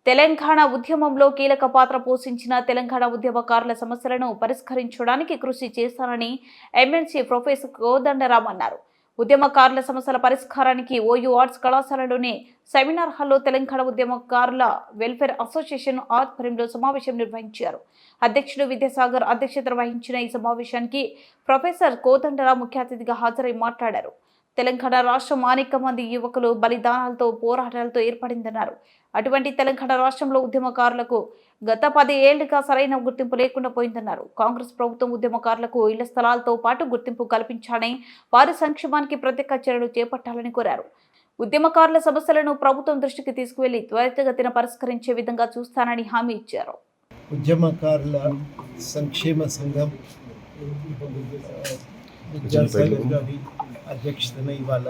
తెలంగాణ ఉద్యమంలో కీలక పాత్ర పోషించిన తెలంగాణ ఉద్యమకారుల సమస్యలను పరిష్కరించడానికి కృషి చేస్తానని ఎమ్మెల్సీ ప్రొఫెసర్ కోదండరాం అన్నారు. ఉద్యమకారుల సమస్యల పరిష్కారానికి ఓయూ ఆర్ట్స్ కళాశాలలోని సెమినార్ హాల్లో తెలంగాణ ఉద్యమకారుల వెల్ఫేర్ అసోసియేషన్ ఆధ్వర్యంలో సమావేశం నిర్వహించారు. అధ్యక్షుడు విద్యాసాగర్ అధ్యక్షత వహించిన ఈ సమావేశానికి ప్రొఫెసర్ కోదండరాం ముఖ్య అతిథిగా హాజరై మాట్లాడారు. తెలంగాణ రాష్ట్రం అనేక మంది యువకులు బలిదానాలతో పోరాటాలతో ఏర్పడిందన్నారు. అటువంటి తెలంగాణ రాష్ట్రంలో ఉద్యమకారులకు గత 10 ఏళ్లుగా సరైన గుర్తింపు లేకుండా పోయిందన్నారు. కాంగ్రెస్ ప్రభుత్వం ఉద్యమకారులకు ఇళ్ల స్థలాలతో పాటు గుర్తింపు కల్పించాలని, వారి సంక్షేమానికి ప్రత్యేక చర్యలు చేపట్టాలని కోరారు. ఉద్యమకారుల సమస్యలను ప్రభుత్వం దృష్టికి తీసుకువెళ్లి త్వరితగతిన పరిష్కరించే విధంగా చూస్తానని హామీ ఇచ్చారు. ఉద్యమకారుల సంక్షేమ సంఘం విద్యాసాగర్ గారి అధ్యక్షతన ఇవాళ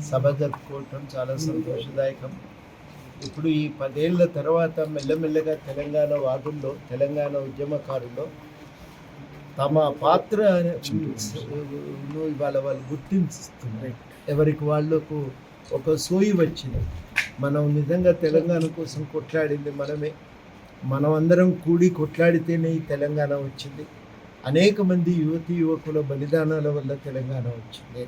సభ జరుపుకోవటం చాలా సంతోషదాయకం. ఇప్పుడు ఈ 10 ఏళ్ల తర్వాత మెల్లమెల్లగా తెలంగాణ వాదుల్లో, తెలంగాణ ఉద్యమకారుల్లో తమ పాత్రను ఇవాళ వాళ్ళు గుర్తిస్తున్నారు. ఎవరికి వాళ్ళకు ఒక సోయి వచ్చింది. మనం నిజంగా తెలంగాణ కోసం కొట్లాడింది మనమే. మనం అందరం కూడి కొట్లాడితేనే ఈ తెలంగాణ వచ్చింది. అనేక మంది యువకుల బలిదానాల వల్ల తెలంగాణ వచ్చింది.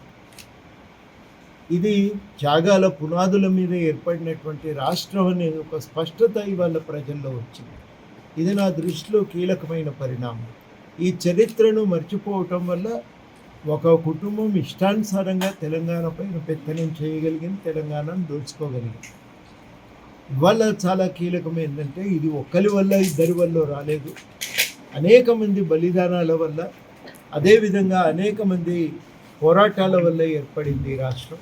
ఇది త్యాగాల పునాదుల మీద ఏర్పడినటువంటి రాష్ట్రం అనే ఒక స్పష్టత ఇవాళ ప్రజల్లో వచ్చింది. ఇది నా దృష్టిలో కీలకమైన పరిణామం. ఈ చరిత్రను మర్చిపోవటం వల్ల ఒక కుటుంబం ఇష్టానుసారంగా తెలంగాణ పైన పెత్తనం చేయగలిగింది, తెలంగాణను దోచుకోగలిగింది. ఇవాళ చాలా కీలకం ఏంటంటే ఇది ఒక్కరి వల్ల, ఇద్దరి వల్ల రాలేదు. అనేక మంది బలిదానాల వల్ల, అదేవిధంగా అనేక మంది పోరాటాల వల్ల ఏర్పడింది ఈ రాష్ట్రం.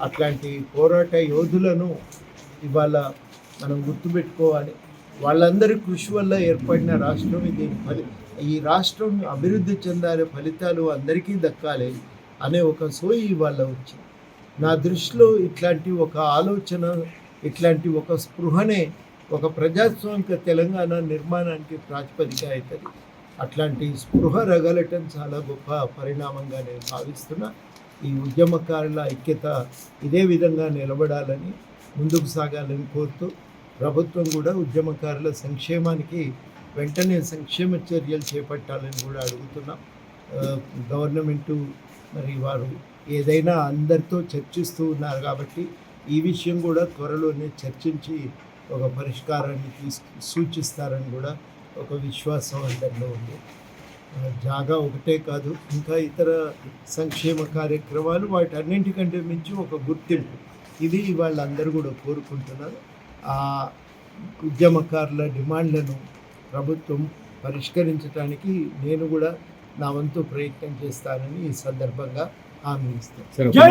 అట్లాంటి పోరాట యోధులను ఇవాళ మనం గుర్తుపెట్టుకోవాలి. వాళ్ళందరి కృషి వల్ల ఏర్పడిన రాష్ట్రం ఇది. ఈ రాష్ట్రం అభివృద్ధి చెందాలి, ఫలితాలు అందరికీ దక్కాలి అనే ఒక సోయి ఇవాళ వచ్చింది. నా దృష్టిలో ఇట్లాంటి ఒక ఆలోచన, ఇట్లాంటి ఒక స్పృహనే ఒక ప్రజాస్వామిక తెలంగాణ నిర్మాణానికి ప్రాతిపదిక అవుతుంది. అట్లాంటి స్పృహ రగలటం చాలా గొప్ప పరిణామంగా నేను భావిస్తున్నా. ఈ ఉద్యమకారుల ఐక్యత ఇదే విధంగా నిలబడాలని, ముందుకు సాగాలని కోరుతూ ప్రభుత్వం కూడా ఉద్యమకారుల సంక్షేమానికి వెంటనే సంక్షేమ చర్యలు చేపట్టాలని కూడా అడుగుతున్నాం. గవర్నమెంటు మరి వారు ఏదైనా అందరితో చర్చిస్తూ ఉన్నారు కాబట్టి ఈ విషయం కూడా త్వరలోనే చర్చించి ఒక పరిష్కారాన్ని సూచిస్తారని కూడా ఒక విశ్వాసం అందరిలో ఉంది. జాగా ఒకటే కాదు, ఇంకా ఇతర సంక్షేమ కార్యక్రమాలు, వాటన్నింటికంటే మించి ఒక గుర్తింపు, ఇది వాళ్ళందరూ కూడా కోరుకుంటున్నారు. ఆ ఉద్యమకారుల డిమాండ్లను ప్రభుత్వం పరిష్కరించడానికి నేను కూడా నా వంతు ప్రయత్నం చేస్తానని ఈ సందర్భంగా హామీ ఇస్తాను.